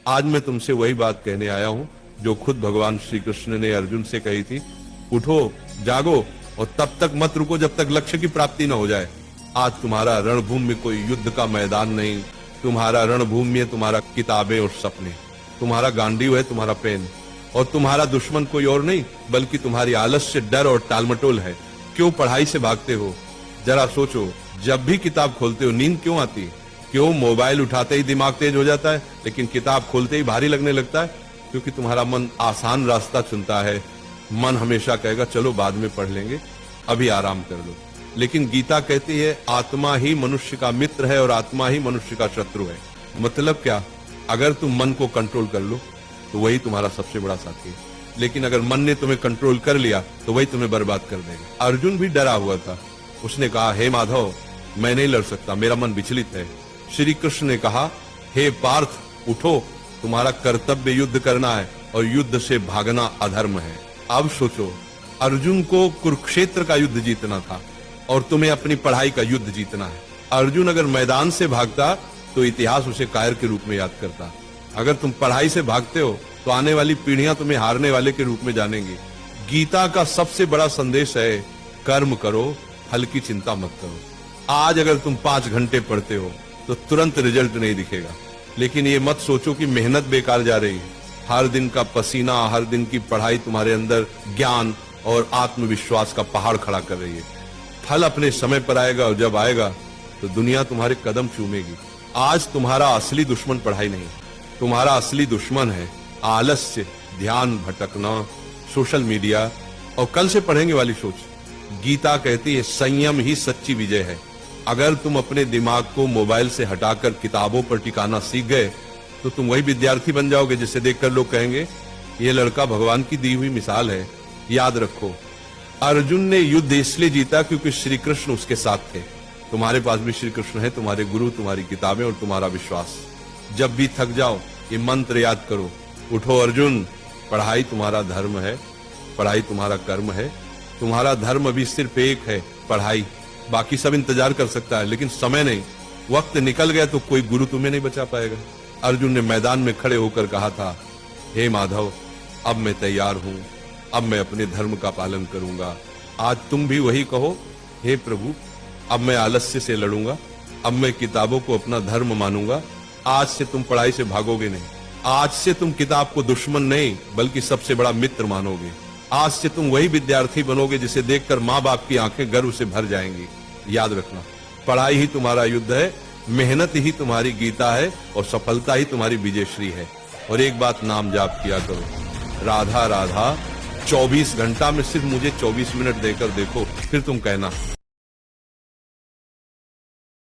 आज मैं तुमसे वही बात कहने आया हूं जो खुद भगवान श्री कृष्ण ने अर्जुन से कही थी। उठो, जागो और तब तक मत रुको जब तक लक्ष्य की प्राप्ति न हो जाए। आज तुम्हारा रणभूमि में कोई युद्ध का मैदान नहीं, तुम्हारा रणभूमि में तुम्हारा किताबें और सपने, तुम्हारा गांडीव है, तुम्हारा पेन, और तुम्हारा दुश्मन कोई और नहीं बल्कि तुम्हारी आलस्य, डर और टालमटोल है। क्यों पढ़ाई से भागते हो? जरा सोचो, जब भी किताब खोलते हो नींद क्यों आती? क्यों मोबाइल उठाते ही दिमाग तेज हो जाता है लेकिन किताब खोलते ही भारी लगने लगता है? क्योंकि तुम्हारा मन आसान रास्ता चुनता है। मन हमेशा कहेगा चलो बाद में पढ़ लेंगे, अभी आराम कर लो। लेकिन गीता कहती है आत्मा ही मनुष्य का मित्र है और आत्मा ही मनुष्य का शत्रु है। मतलब क्या? अगर तुम मन को कंट्रोल कर लो तो वही तुम्हारा सबसे बड़ा साथी है, लेकिन अगर मन ने तुम्हें कंट्रोल कर लिया तो वही तुम्हें बर्बाद कर देगा। अर्जुन भी डरा हुआ था। उसने कहा, हे माधव, मैं नहीं लड़ सकता, मेरा मन विचलित है। श्री कृष्ण ने कहा, हे पार्थ, उठो, तुम्हारा कर्तव्य युद्ध करना है और युद्ध से भागना अधर्म है। अब सोचो, अर्जुन को कुरुक्षेत्र का युद्ध जीतना था और तुम्हें अपनी पढ़ाई का युद्ध जीतना है। अर्जुन अगर मैदान से भागता तो इतिहास उसे कायर के रूप में याद करता। अगर तुम पढ़ाई से भागते हो तो आने वाली पीढ़ियां तुम्हें हारने वाले के रूप में जानेंगी। गीता का सबसे बड़ा संदेश है कर्म करो, फल की चिंता मत करो। आज अगर तुम 5 घंटे पढ़ते हो तो तुरंत रिजल्ट नहीं दिखेगा, लेकिन ये मत सोचो कि मेहनत बेकार जा रही है। हर दिन का पसीना, हर दिन की पढ़ाई तुम्हारे अंदर ज्ञान और आत्मविश्वास का पहाड़ खड़ा कर रही है। फल अपने समय पर आएगा और जब आएगा तो दुनिया तुम्हारे कदम चूमेगी। आज तुम्हारा असली दुश्मन पढ़ाई नहीं, तुम्हारा असली दुश्मन है आलस्य, ध्यान भटकना, सोशल मीडिया और कल से पढ़ेंगे वाली सोच। गीता कहती है संयम ही सच्ची विजय है। अगर तुम अपने दिमाग को मोबाइल से हटाकर किताबों पर टिकाना सीख गए तो तुम वही विद्यार्थी बन जाओगे जिसे देखकर लोग कहेंगे ये लड़का भगवान की दी हुई मिसाल है। याद रखो, अर्जुन ने युद्ध इसलिए जीता क्योंकि श्री कृष्ण उसके साथ थे। तुम्हारे पास भी श्री कृष्ण है, तुम्हारे गुरु, तुम्हारी किताबें और तुम्हारा विश्वास। जब भी थक जाओ ये मंत्र याद करो, उठो अर्जुन, पढ़ाई तुम्हारा धर्म है, पढ़ाई तुम्हारा कर्म है। तुम्हारा धर्म अभी सिर्फ एक है, पढ़ाई। बाकी सब इंतजार कर सकता है लेकिन समय नहीं। वक्त निकल गया तो कोई गुरु तुम्हें नहीं बचा पाएगा। अर्जुन ने मैदान में खड़े होकर कहा था, हे माधव, अब मैं तैयार हूं, अब मैं अपने धर्म का पालन करूंगा। आज तुम भी वही कहो, हे प्रभु, अब मैं आलस्य से लड़ूंगा, अब मैं किताबों को अपना धर्म मानूंगा। आज से तुम पढ़ाई से भागोगे नहीं, आज से तुम किताब को दुश्मन नहीं बल्कि सबसे बड़ा मित्र मानोगे। आज से तुम वही विद्यार्थी बनोगे जिसे देखकर माँ बाप की आंखें गर्व से भर जाएंगी। याद रखना, पढ़ाई ही तुम्हारा युद्ध है, मेहनत ही तुम्हारी गीता है और सफलता ही तुम्हारी विजयश्री है। और एक बात नाम जाप किया करो, राधा राधा। 24 घंटा में सिर्फ मुझे 24 मिनट देकर देखो, फिर तुम कहना